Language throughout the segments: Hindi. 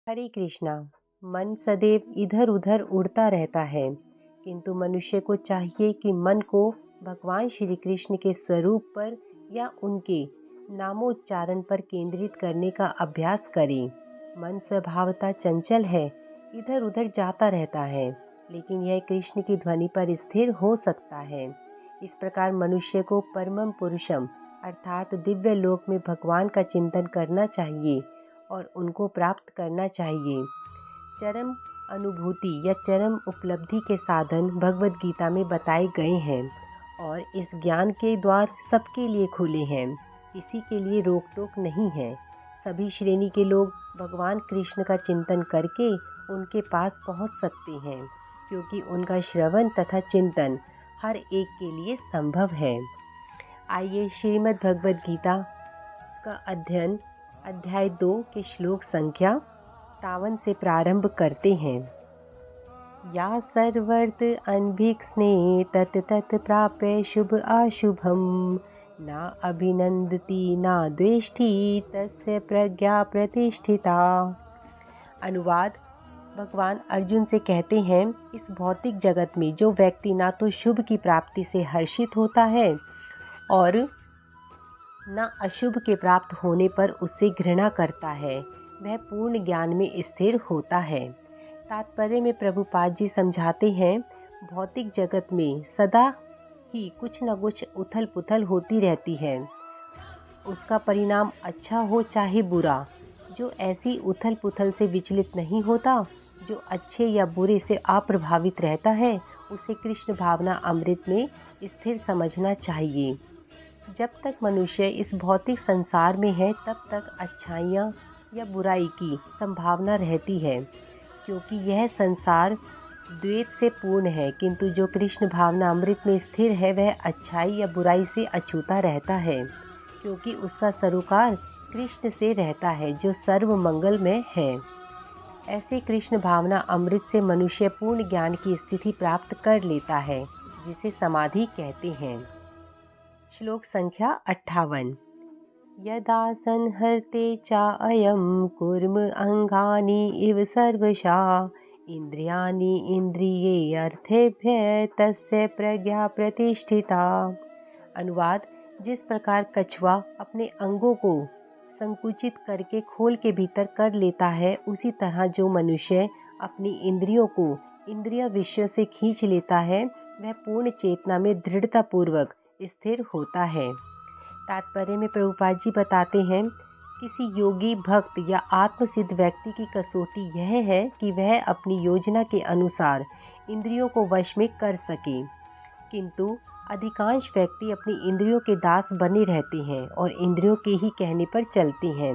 हरे कृष्णा। मन सदैव इधर उधर उड़ता रहता है, किंतु मनुष्य को चाहिए कि मन को भगवान श्री कृष्ण के स्वरूप पर या उनके नामोच्चारण पर केंद्रित करने का अभ्यास करे। मन स्वभावतः चंचल है, इधर उधर जाता रहता है, लेकिन यह कृष्ण की ध्वनि पर स्थिर हो सकता है। इस प्रकार मनुष्य को परमम पुरुषम अर्थात दिव्य लोक में भगवान का चिंतन करना चाहिए और उनको प्राप्त करना चाहिए। चरम अनुभूति या चरम उपलब्धि के साधन भगवद गीता में बताए गए हैं और इस ज्ञान के द्वार सबके लिए खुले हैं। किसी के लिए रोक टोक नहीं है। सभी श्रेणी के लोग भगवान कृष्ण का चिंतन करके उनके पास पहुंच सकते हैं, क्योंकि उनका श्रवण तथा चिंतन हर एक के लिए संभव है। आइए श्रीमद् भगवद गीता का अध्ययन अध्याय 2 के श्लोक संख्या 53 से प्रारंभ करते हैं। या सर्वर्थ अनभिक्स्ने तत् तत् प्राप्य शुभ अशुभम ना अभिनंदती ना द्वेष्टि तस्य प्रज्ञा प्रतिष्ठिता। अनुवाद। भगवान अर्जुन से कहते हैं, इस भौतिक जगत में जो व्यक्ति ना तो शुभ की प्राप्ति से हर्षित होता है और न अशुभ के प्राप्त होने पर उससे घृणा करता है, वह पूर्ण ज्ञान में स्थिर होता है। तात्पर्य में प्रभुपाद जी समझाते हैं, भौतिक जगत में सदा ही कुछ न कुछ उथल पुथल होती रहती है। उसका परिणाम अच्छा हो चाहे बुरा। जो ऐसी उथल पुथल से विचलित नहीं होता, जो अच्छे या बुरे से अप्रभावित रहता है, उसे कृष्ण भावना अमृत में स्थिर समझना चाहिए। जब तक मनुष्य इस भौतिक संसार में है, तब तक अच्छाइयाँ या बुराई की संभावना रहती है, क्योंकि यह संसार द्वैत से पूर्ण है। किंतु जो कृष्ण भावना अमृत में स्थिर है, वह अच्छाई या बुराई से अछूता रहता है, क्योंकि उसका सरोकार कृष्ण से रहता है, जो सर्व मंगलमय है। ऐसे कृष्ण भावना अमृत से मनुष्य पूर्ण ज्ञान की स्थिति प्राप्त कर लेता है, जिसे समाधि कहते हैं। श्लोक संख्या 58। यदा संहर्ते चायं कुर्म अंगानि इव सर्वशा इंद्रियाणि इंद्रिये अर्थेभ्य तस्य प्रज्ञा प्रतिष्ठिता। अनुवाद। जिस प्रकार कछुआ अपने अंगों को संकुचित करके खोल के भीतर कर लेता है, उसी तरह जो मनुष्य अपनी इंद्रियों को इंद्रिय विषयों से खींच लेता है, वह पूर्ण चेतना में दृढ़ता पूर्वक स्थिर होता है। तात्पर्य में प्रभुपाद जी बताते हैं, किसी योगी भक्त या आत्मसिद्ध व्यक्ति की कसौटी यह है कि वह अपनी योजना के अनुसार इंद्रियों को वश में कर सके, किंतु अधिकांश व्यक्ति अपनी इंद्रियों के दास बने रहते हैं और इंद्रियों के ही कहने पर चलते हैं।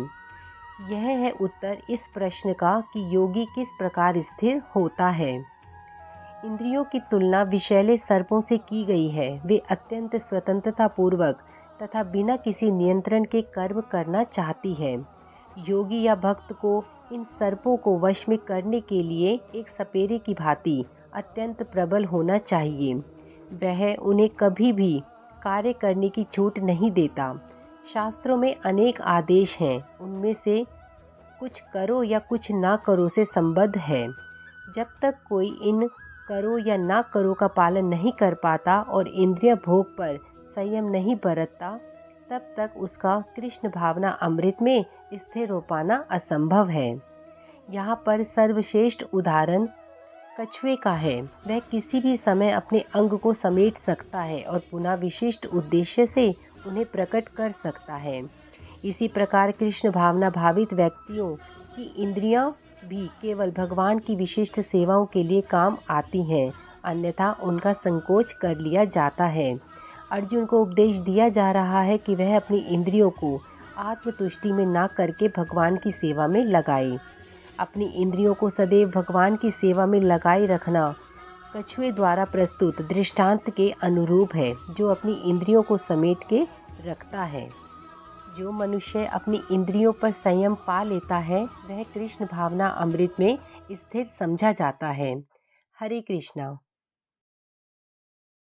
यह है उत्तर इस प्रश्न का कि योगी किस प्रकार स्थिर होता है। इंद्रियों की तुलना विषैले सर्पों से की गई है। वे अत्यंत स्वतंत्रता पूर्वक तथा बिना किसी नियंत्रण के कर्म करना चाहती है। योगी या भक्त को इन सर्पों को वश में करने के लिए एक सपेरे की भांति अत्यंत प्रबल होना चाहिए। वह उन्हें कभी भी कार्य करने की छूट नहीं देता। शास्त्रों में अनेक आदेश हैं, उनमें से कुछ करो या कुछ ना करो से संबद्ध है। जब तक कोई इन करो या ना करो का पालन नहीं कर पाता और इंद्रिय भोग पर संयम नहीं बरतता, तब तक उसका कृष्ण भावना अमृत में स्थिर हो पाना असंभव है। यहाँ पर सर्वश्रेष्ठ उदाहरण कछुए का है। वह किसी भी समय अपने अंग को समेट सकता है और पुनः विशिष्ट उद्देश्य से उन्हें प्रकट कर सकता है। इसी प्रकार कृष्ण भावना भावित व्यक्तियों की इंद्रियां भी केवल भगवान की विशिष्ट सेवाओं के लिए काम आती हैं, अन्यथा उनका संकोच कर लिया जाता है। अर्जुन को उपदेश दिया जा रहा है कि वह अपनी इंद्रियों को आत्मतुष्टि में ना करके भगवान की सेवा में लगाए। अपनी इंद्रियों को सदैव भगवान की सेवा में लगाए रखना कछुए द्वारा प्रस्तुत दृष्टांत के अनुरूप है, जो अपनी इंद्रियों को समेट के रखता है। जो मनुष्य अपनी इंद्रियों पर संयम पा लेता है, वह कृष्ण भावना अमृत में स्थिर समझा जाता है। हरे कृष्णा।